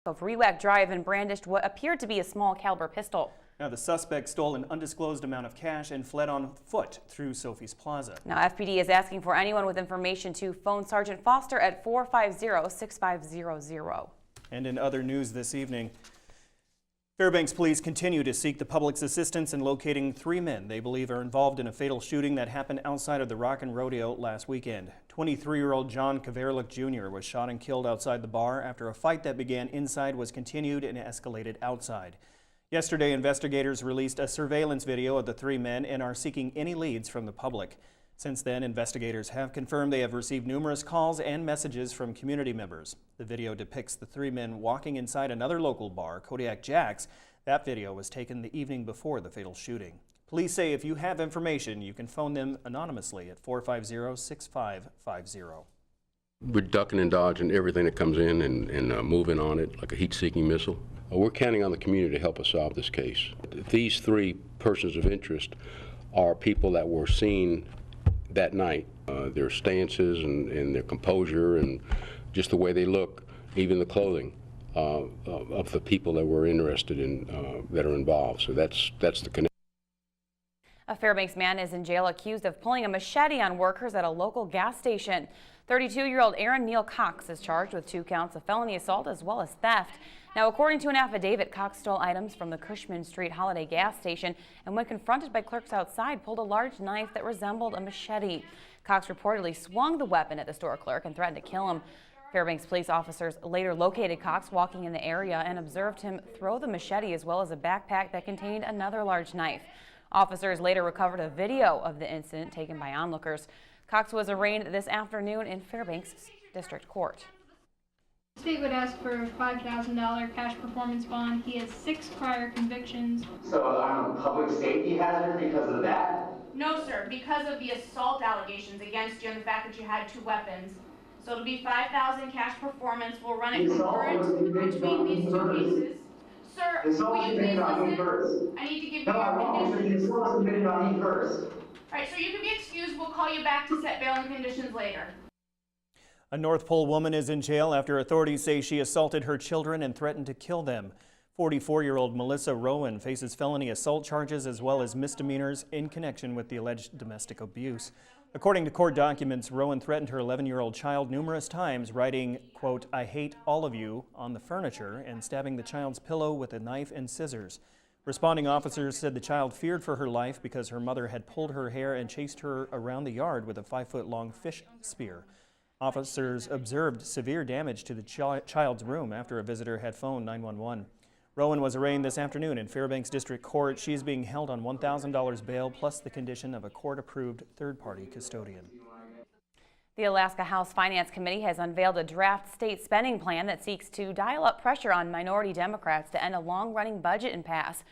Of Relac Drive and brandished what appeared to be a small caliber pistol. Now, the suspect stole an undisclosed amount of cash and fled on foot through Sophie's Plaza. Now, FPD is asking for anyone with information to phone Sergeant Foster at 450-6500. And in other news this evening, Fairbanks police continue to seek the public's assistance in locating 3 men they believe are involved in a fatal shooting that happened outside of the Rockin' Rodeo last weekend. 23-year-old John Kaverlik Jr. was shot and killed outside the bar after a fight that began inside was continued and escalated outside. Yesterday, investigators released a surveillance video of the 3 men and are seeking any leads from the public. Since then, investigators have confirmed they have received numerous calls and messages from community members. The video depicts the 3 men walking inside another local bar, Kodiak Jack's. That video was taken the evening before the fatal shooting. Police say if you have information, you can phone them anonymously at 450-6550. We're ducking and dodging everything that comes in and moving on it like a heat-seeking missile. We're counting on the community to help us solve this case. These 3 persons of interest are people that were seen that night. Their stances and their composure and just the way they look, even the clothing of the people that we're interested in, that are involved. So that's the connection. A Fairbanks man is in jail accused of pulling a machete on workers at a local gas station. 32-year-old Aaron Neal Cox is charged with 2 counts of felony assault as well as theft. Now, according to an affidavit, Cox stole items from the Cushman Street Holiday gas station and when confronted by clerks outside, pulled a large knife that resembled a machete. Cox reportedly swung the weapon at the store clerk and threatened to kill him. Fairbanks police officers later located Cox walking in the area and observed him throw the machete as well as a backpack that contained another large knife. Officers later recovered a video of the incident taken by onlookers. Cox was arraigned this afternoon in Fairbanks District Court. The state would ask for a $5,000 cash performance bond. He has 6 prior convictions. So public safety hazard because of that? No, sir, because of the assault allegations against you and the fact that you had 2 weapons. So it'll be $5,000 cash performance. We'll run it concurrent between these 2 cases. Sir, will you please listen? I need to give you your conditions. The assault committed on me first. All right, so you can be excused. We'll call you back to set bail and conditions later. A North Pole woman is in jail after authorities say she assaulted her children and threatened to kill them. 44-year-old Melissa Rowan faces felony assault charges as well as misdemeanors in connection with the alleged domestic abuse. According to court documents, Rowan threatened her 11-year-old child numerous times, writing, quote, "I hate all of you" on the furniture and stabbing the child's pillow with a knife and scissors. Responding officers said the child feared for her life because her mother had pulled her hair and chased her around the yard with a 5-foot-long fish spear. Officers observed severe damage to the child's room after a visitor had phoned 911. Rowan was arraigned this afternoon in Fairbanks District Court. She is being held on $1,000 bail plus the condition of a court-approved third-party custodian. The Alaska House Finance Committee has unveiled a draft state spending plan that seeks to dial up pressure on minority Democrats to end a long-running budget impasse.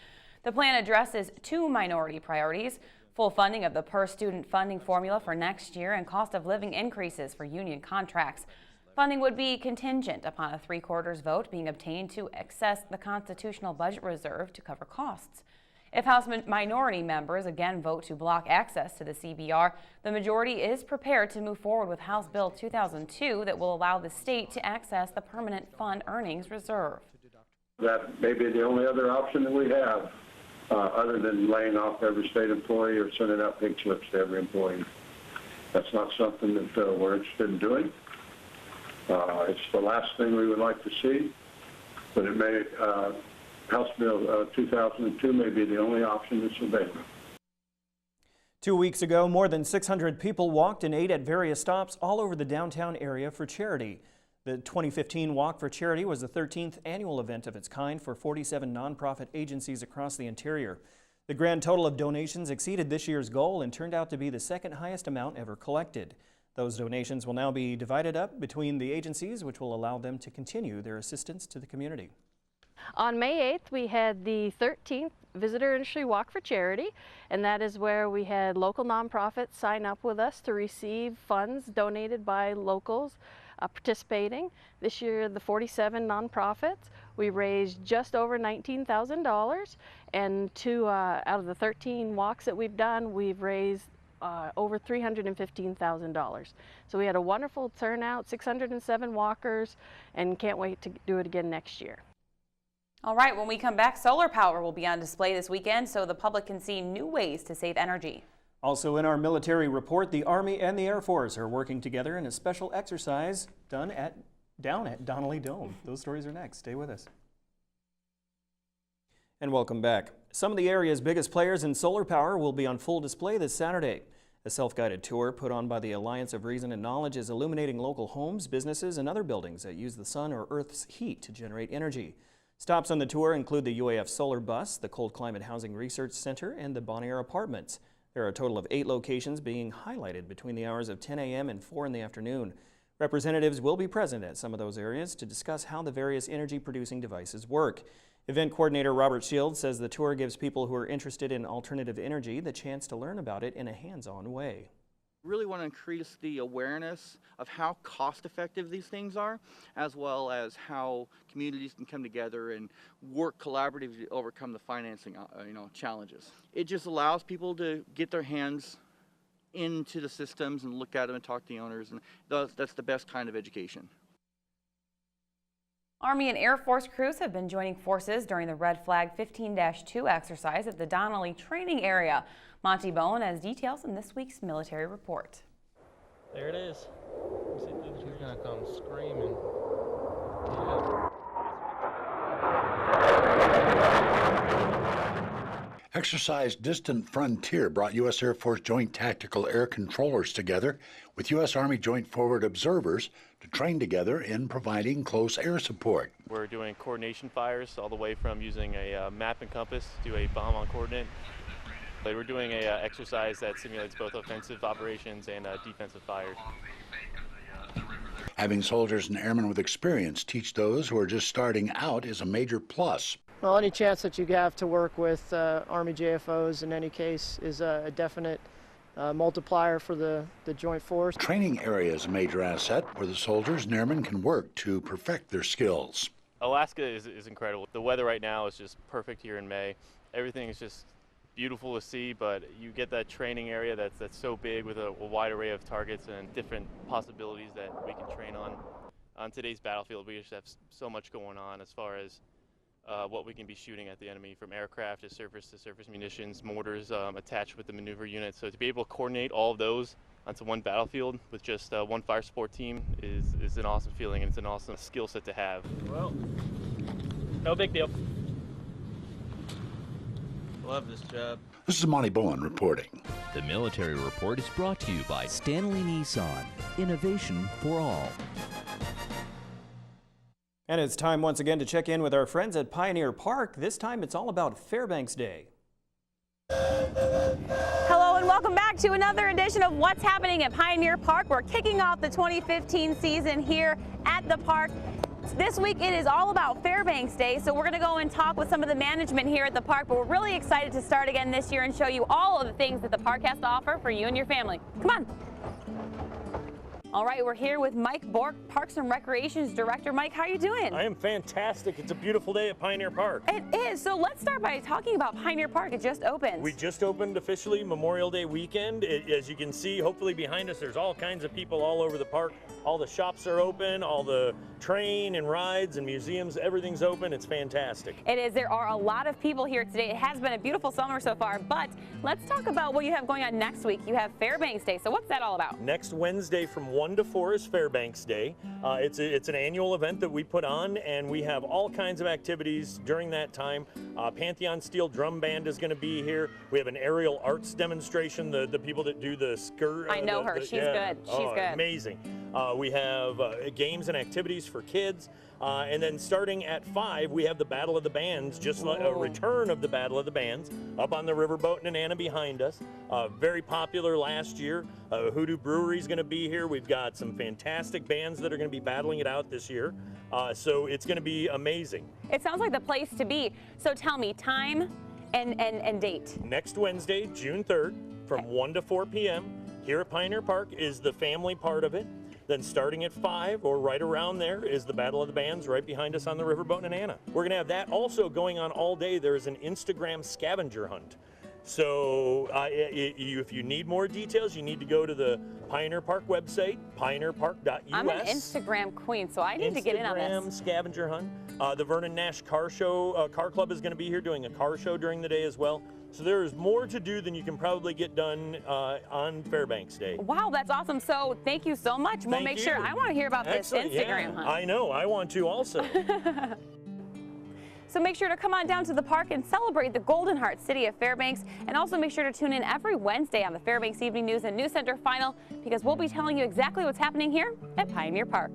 The plan addresses 2 minority priorities: full funding of the per-student funding formula for next year and cost of living increases for union contracts. Funding would be contingent upon a 3/4 vote being obtained to access the constitutional budget reserve to cover costs. If House minority members again vote to block access to the CBR, the majority is prepared to move forward with House Bill 2002 that will allow the state to access the permanent fund earnings reserve. That may be the only other option that we have, other than laying off every state employee or sending out pink slips to every employee. That's not something that we're interested in doing. It's the last thing we would like to see, but it may, House Bill 2002 may be the only option that's available. 2 weeks ago, more than 600 people walked and ate at various stops all over the downtown area for charity. The 2015 Walk for Charity was the 13th annual event of its kind for 47 nonprofit agencies across the interior. The grand total of donations exceeded this year's goal and turned out to be the 2nd highest amount ever collected. Those donations will now be divided up between the agencies, which will allow them to continue their assistance to the community. On May 8th, we had the 13th Visitor Industry Walk for Charity, and that is where we had local nonprofits sign up with us to receive funds donated by locals participating. This year, the 47 nonprofits, we raised just over $19,000, and out of the 13 walks that we've done, we've raised over $315,000. So we had a wonderful turnout, 607 walkers, and can't wait to do it again next year. All right, when we come back, solar power will be on display this weekend so the public can see new ways to save energy. Also in our military report, the Army and the Air Force are working together in a special exercise down at Donnelly Dome. Those stories are next. Stay with us. And welcome back. Some of the area's biggest players in solar power will be on full display this Saturday. A self-guided tour put on by the Alliance of Reason and Knowledge is illuminating local homes, businesses, and other buildings that use the sun or Earth's heat to generate energy. Stops on the tour include the UAF Solar Bus, the Cold Climate Housing Research Center, and the Bonnier Apartments. There are a total of 8 locations being highlighted between the hours of 10 a.m. and 4 in the afternoon. Representatives will be present at some of those areas to discuss how the various energy-producing devices work. Event coordinator Robert Shields says the tour gives people who are interested in alternative energy the chance to learn about it in a hands-on way. Really want to increase the awareness of how cost-effective these things are, as well as how communities can come together and work collaboratively to overcome the financing challenges. It just allows people to get their hands into the systems and look at them and talk to the owners, and that's the best kind of education. Army and Air Force crews have been joining forces during the Red Flag 15-2 exercise at the Donnelly training area. Monty Bowen has details in this week's military report. There it is. She's gonna come screaming. Exercise Distant Frontier brought U.S. Air Force Joint Tactical Air Controllers together with U.S. Army Joint Forward Observers to train together in providing close air support. We're doing coordination fires all the way from using a map and compass to a bomb on coordinate. We're doing an exercise that simulates both offensive operations and defensive fires. Having soldiers and airmen with experience teach those who are just starting out is a major plus. Well, any chance that you have to work with Army JFOs in any case is a definite multiplier for the Joint Force. Training area is a major asset where the soldiers and airmen can work to perfect their skills. Alaska is incredible. The weather right now is just perfect here in May. Everything is just beautiful to see, but you get that training area that's so big with a wide array of targets and different possibilities that we can train on. On today's battlefield, we just have so much going on as far as what we can be shooting at the enemy, from aircraft to surface munitions, mortars attached with the maneuver unit. So to be able to coordinate all of those onto one battlefield with just one fire support team is an awesome feeling, and it's an awesome skill set to have. Well, no big deal. Love this job. This is Monty Bowen reporting. The Military Report is brought to you by Stanley Nissan. Innovation for all. And it's time once again to check in with our friends at Pioneer Park. This time it's all about Fbx Day. Hello and welcome back to another edition of What's Happening at Pioneer Park. We're kicking off the 2015 season here at the park. This week it is all about Fbx Day, so we're going to go and talk with some of the management here at the park, but we're really excited to start again this year and show you all of the things that the park has to offer for you and your family. Come on. All right, we're here with Mike Bork, Parks and Recreations Director. Mike, how are you doing? I am fantastic. It's a beautiful day at Pioneer Park. It is. So let's start by talking about Pioneer Park. It just opened. We just opened officially Memorial Day weekend. As you can see, hopefully behind us, there's all kinds of people all over the park. All the shops are open, all the train and rides and museums, everything's open. It's fantastic. It is. There are a lot of people here today. It has been a beautiful summer so far, but let's talk about what you have going on next week. You have Fbx Day. So what's that all about? Next Wednesday from 1 to 4 is Fbx Day. It's an annual event that we put on, and we have all kinds of activities during that time. Pantheon Steel Drum Band is going to be here. We have an aerial arts demonstration, the people that do the skirt. I know her. She's good. She's good. Amazing. We have games and activities for kids. And then starting at 5, we have the Battle of the Bands, just like a return of the Battle of the Bands, up on the riverboat in Anna behind us. Very popular last year. Hoodoo Brewery is going to be here. We've got some fantastic bands that are going to be battling it out this year. So it's going to be amazing. It sounds like the place to be. So tell me, time and date. Next Wednesday, June 3rd, from 1 to 4 p.m. here at Pioneer Park is the family part of it. Then starting at 5 or right around there is the Battle of the Bands right behind us on the riverboat in Anna. We're going to have that also going on all day. There is an Instagram scavenger hunt. So if you need more details, you need to go to the Pioneer Park website, pioneerpark.us. I'm an Instagram queen, so I need to get in on this. Instagram scavenger hunt. The Vernon Nash Car Show, Car Club is going to be here doing a car show during the day as well. So there is more to do than you can probably get done on Fairbanks Day. Wow, that's awesome. So thank you so much. We'll make sure. I want to hear about Excellent. this Instagram hunt. I know. I want to also. So make sure to come on down to the park and celebrate the Golden Heart City of Fairbanks. And also make sure to tune in every Wednesday on the Fairbanks Evening News and News Center Final, because we'll be telling you exactly what's happening here at Pioneer Park.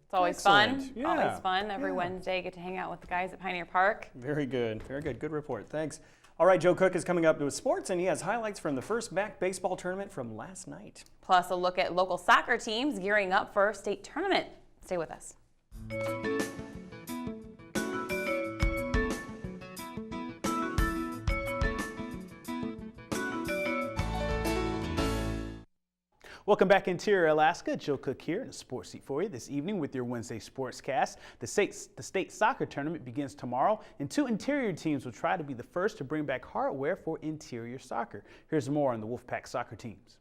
It's always fun. Yeah. Always fun. Every Wednesday, get to hang out with the guys at Pioneer Park. Very good. Very good. Good report. Thanks. All right, Joe Cook is coming up with sports, and he has highlights from the first MAC baseball tournament from last night. Plus a look at local soccer teams gearing up for a state tournament. Stay with us. Welcome back, Interior Alaska. Joe Cook here in a sports seat for you this evening with your Wednesday Sportscast. The state soccer tournament begins tomorrow, and 2 interior teams will try to be the first to bring back hardware for interior soccer. Here's more on the Wolfpack soccer teams.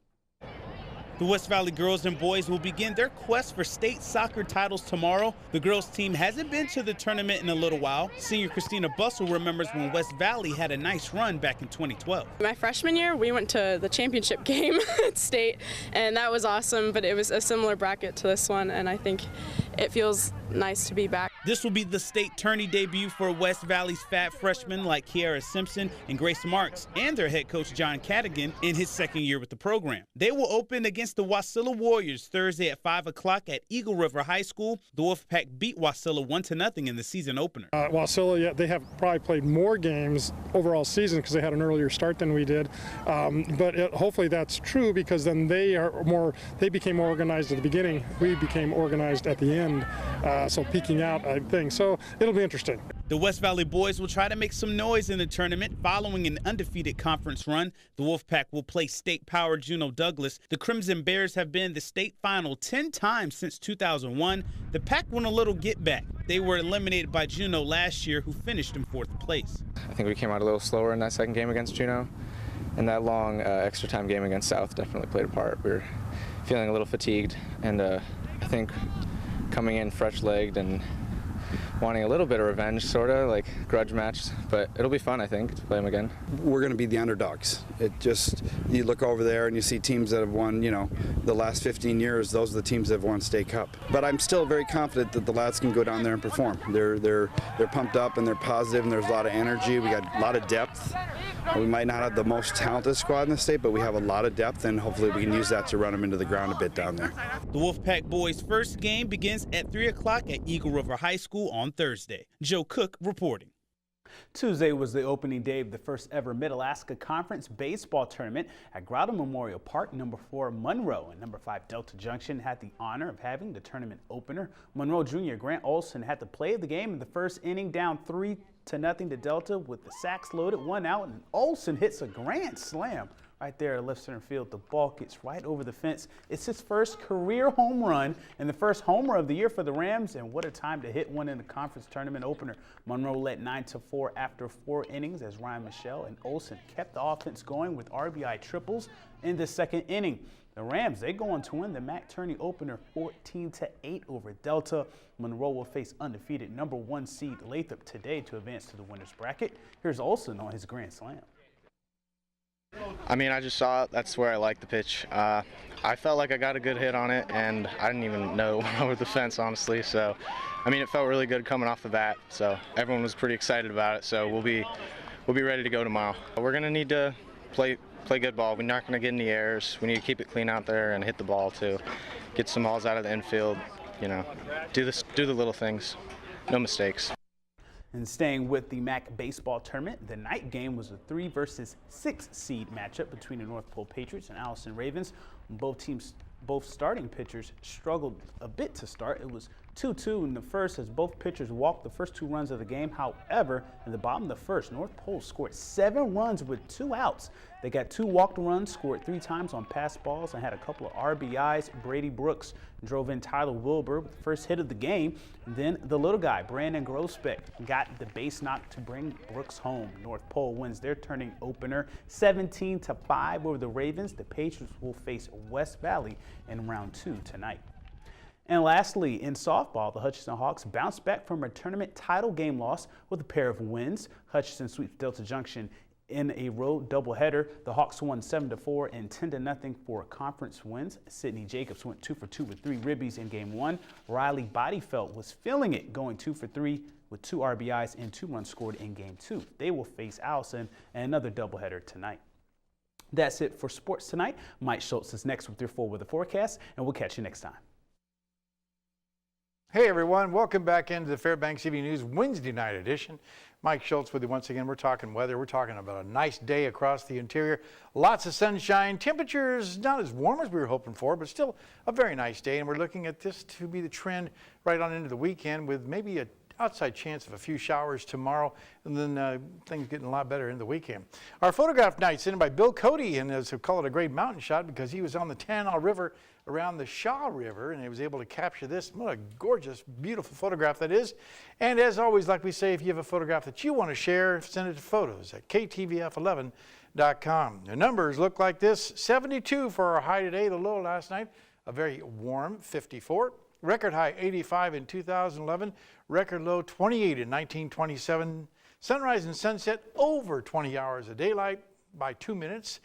The West Valley girls and boys will begin their quest for state soccer titles tomorrow. The girls team hasn't been to the tournament in a little while. Senior Christina Bussell remembers when West Valley had a nice run back in 2012. My freshman year, we went to the championship game at state, and that was awesome, but it was a similar bracket to this one, and I think it feels nice to be back. This will be the state tourney debut for West Valley's fat freshmen like Kiara Simpson and Grace Marks, and their head coach John Cadigan in his second year with the program. They will open against the Wasilla Warriors Thursday at 5 o'clock at Eagle River High School. The Wolfpack beat Wasilla 1-0 in the season opener. Wasilla, they have probably played more games overall season because they had an earlier start than we did. Hopefully that's true, because then they became more organized at the beginning. We became organized at the end, so peaking out, I think. So it'll be interesting. The West Valley boys will try to make some noise in the tournament following an undefeated conference run. The Wolfpack will play state-powered Juneau Douglas. The Crimson Bears have been in the state final 10 times since 2001. The Pack want a little get back. They were eliminated by Juneau last year, who finished in 4th place. I think we came out a little slower in that second game against Juneau, and that long extra time game against South definitely played a part. We were feeling a little fatigued, and I think coming in fresh-legged and wanting a little bit of revenge, sort of like grudge match, but it'll be fun, I think, to play them again. We're going to be the underdogs. You look over there and you see teams that have won, the last 15 years, those are the teams that have won State Cup. But I'm still very confident that the lads can go down there and perform. They're pumped up and they're positive, and there's a lot of energy. We got a lot of depth. We might not have the most talented squad in the state, but we have a lot of depth, and hopefully we can use that to run them into the ground a bit down there. The Wolfpack boys' first game begins at 3 o'clock at Eagle River High School on Thursday. Joe Cook reporting. Tuesday was the opening day of the first ever Mid-Alaska Conference baseball tournament at Grotto Memorial Park. Number 4 Monroe and number 5 Delta Junction had the honor of having the tournament opener. Monroe junior Grant Olson had the play of the game in the first inning, down 3-0 to Delta with the sacks loaded, 1 out, and Olson hits a grand slam right there at left center field. The ball gets right over the fence. It's his first career home run and the first homer of the year for the Rams, and what a time to hit one in the conference tournament opener. Monroe led 9-4 after 4 innings as Ryan Michelle and Olson kept the offense going with RBI triples in the second inning. The Rams, they go on to win the MAC tourney opener 14-8 over Delta. Monroe will face undefeated number 1 seed Lathrop today to advance to the winner's bracket. Here's Olson on his grand slam. I mean, I just saw it. That's where I like the pitch. I felt like I got a good hit on it, and I didn't even know it went over the fence, honestly. So, I mean, it felt really good coming off the bat. So everyone was pretty excited about it. So we'll be ready to go tomorrow. We're gonna need to play good ball. We're not gonna get any errors. We need to keep it clean out there and hit the ball too. Get some balls out of the infield. Do the little things. No mistakes. And staying with the MAC baseball tournament, the night game was a 3 versus 6 seed matchup between the North Pole Patriots and Allison Ravens. Both starting pitchers struggled a bit to start. It was 2-2 in the first as both pitchers walked the first 2 runs of the game. However, in the bottom of the first, North Pole scored 7 runs with 2 outs. They got 2 walked runs, scored 3 times on pass balls, and had a couple of RBIs. Brady Brooks drove in Tyler Wilbur with the first hit of the game. And then the little guy, Brandon Grosbeck, got the base knock to bring Brooks home. North Pole wins their turning opener 17-5 over the Ravens. The Patriots will face West Valley in round 2 tonight. And lastly, in softball, the Hutchinson Hawks bounced back from a tournament title game loss with a pair of wins. Hutchinson sweeps Delta Junction in a road doubleheader. The Hawks won 7-4 and 10-0 for conference wins. Sydney Jacobs went 2 for 2 with 3 ribbies in game 1. Riley Bodyfelt was feeling it, going 2 for 3 with 2 RBIs and 2 runs scored in game 2. They will face Allison in another doubleheader tonight. That's it for sports tonight. Mike Schultz is next with your full weather forecast, and we'll catch you next time. Hey everyone, welcome back into the Fbx Evening News Wednesday night edition. Mike Schultz with you once again. We're talking weather. We're talking about a nice day across the interior. Lots of sunshine. Temperatures not as warm as we were hoping for, but still a very nice day. And we're looking at this to be the trend right on into the weekend with maybe an outside chance of a few showers tomorrow, and then things getting a lot better in the weekend. Our photograph night sent in by Bill Cody, and as we call it, a great mountain shot because he was on the Tanal River around the Shaw River, and he was able to capture this. What a gorgeous, beautiful photograph that is. And as always, like we say, if you have a photograph that you want to share, send it to photos@ktvf11.com. The numbers look like this: 72 for our high today, the low last night, a very warm 54. Record high 85 in 2011, record low 28 in 1927. Sunrise and sunset over 20 hours of daylight by 2 minutes,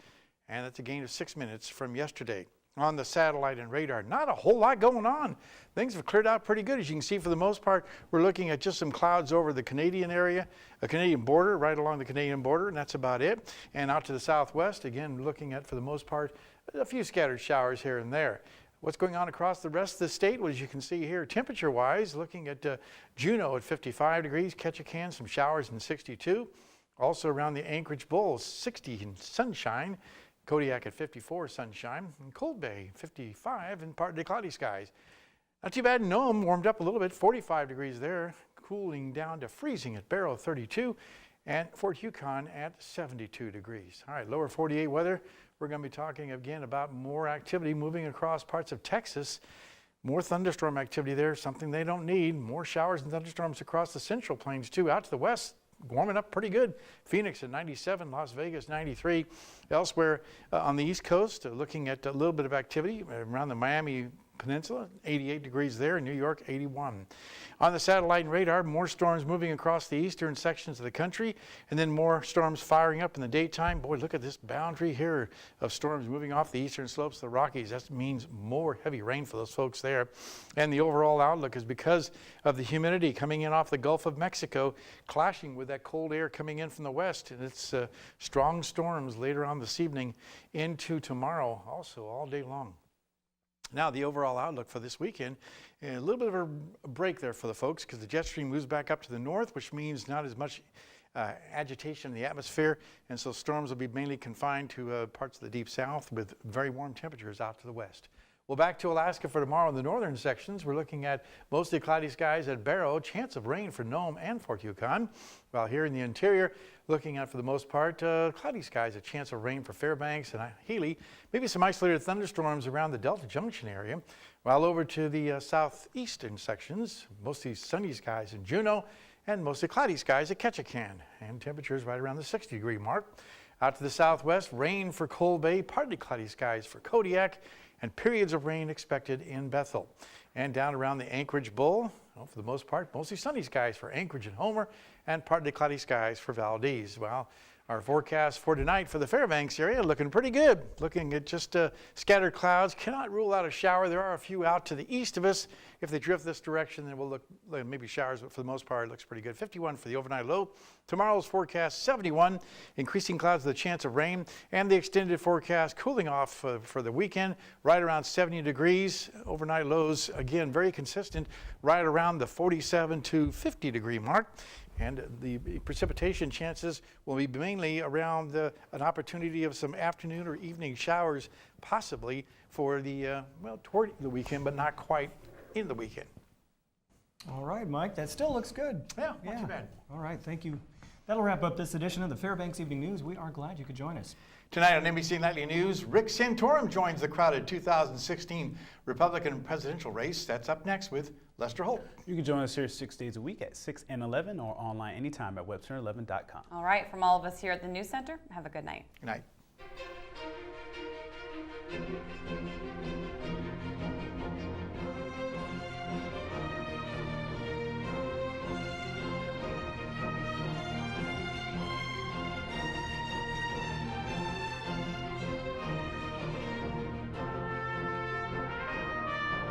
and that's a gain of 6 minutes from yesterday. On the satellite and radar, not a whole lot going on. Things have cleared out pretty good. As you can see, for the most part, we're looking at just some clouds over the Canadian area, a Canadian border, right along the Canadian border, and that's about it. And out to the southwest, again, looking at, for the most part, a few scattered showers here and there. What's going on across the rest of the state? Well, as you can see here, temperature-wise, looking at Juneau at 55 degrees, Ketchikan, some showers in 62. Also around the Anchorage Bowl, 60 in sunshine. Kodiak at 54 sunshine, and Cold Bay 55 and partly cloudy skies. Not too bad in Nome, warmed up a little bit, 45 degrees there, cooling down to freezing at Barrow 32, and Fort Yukon at 72 degrees. All right, lower 48 weather. We're going to be talking again about more activity moving across parts of Texas. More thunderstorm activity there, something they don't need. More showers and thunderstorms across the Central Plains too. Out to the west, warming up pretty good. Phoenix at 97, Las Vegas 93. Elsewhere on the East Coast, looking at a little bit of activity around the Miami Peninsula, 88 degrees there, in New York 81. On the satellite and radar, more storms moving across the eastern sections of the country, and then more storms firing up in the daytime. Boy, look at this boundary here of storms moving off the eastern slopes of the Rockies. That means more heavy rain for those folks there. And the overall outlook is because of the humidity coming in off the Gulf of Mexico, clashing with that cold air coming in from the west. And it's strong storms later on this evening into tomorrow, also all day long. Now, the overall outlook for this weekend, a little bit of a break there for the folks because the jet stream moves back up to the north, which means not as much agitation in the atmosphere, and so storms will be mainly confined to parts of the deep south with very warm temperatures out to the west. Well, back to Alaska for tomorrow in the northern sections. We're looking at mostly cloudy skies at Barrow, chance of rain for Nome and Fort Yukon. While here in the interior, looking at, for the most part, cloudy skies, a chance of rain for Fairbanks and Healy. Maybe some isolated thunderstorms around the Delta Junction area. While over to the southeastern sections, mostly sunny skies in Juneau and mostly cloudy skies at Ketchikan. And temperatures right around the 60-degree mark. Out to the southwest, rain for Cold Bay, partly cloudy skies for Kodiak, and periods of rain expected in Bethel. And down around the Anchorage Bowl, well, for the most part, mostly sunny skies for Anchorage and Homer, and partly cloudy skies for Valdez. Well, our forecast for tonight for the Fairbanks area looking pretty good. Looking at just scattered clouds. Cannot rule out a shower. There are a few out to the east of us. If they drift this direction, then we'll look like maybe showers, but for the most part, it looks pretty good. 51 for the overnight low. Tomorrow's forecast, 71. Increasing clouds with a chance of rain. And the extended forecast cooling off for the weekend, right around 70 degrees. Overnight lows, again, very consistent, right around the 47 to 50 degree mark. And the precipitation chances will be mainly around an opportunity of some afternoon or evening showers, possibly for the, well, toward the weekend, but not quite in the weekend. All right, Mike, that still looks good. Yeah, not too bad. All right, thank you. That'll wrap up this edition of the Fbx Evening News. We are glad you could join us. Tonight on NBC Nightly News, Rick Santorum joins the crowded 2016 Republican presidential race. That's up next with Lester Holt. You can join us here 6 days a week at 6 and 11 or online anytime at webcenter11.com. All right, from all of us here at the News Center, have a good night. Good night.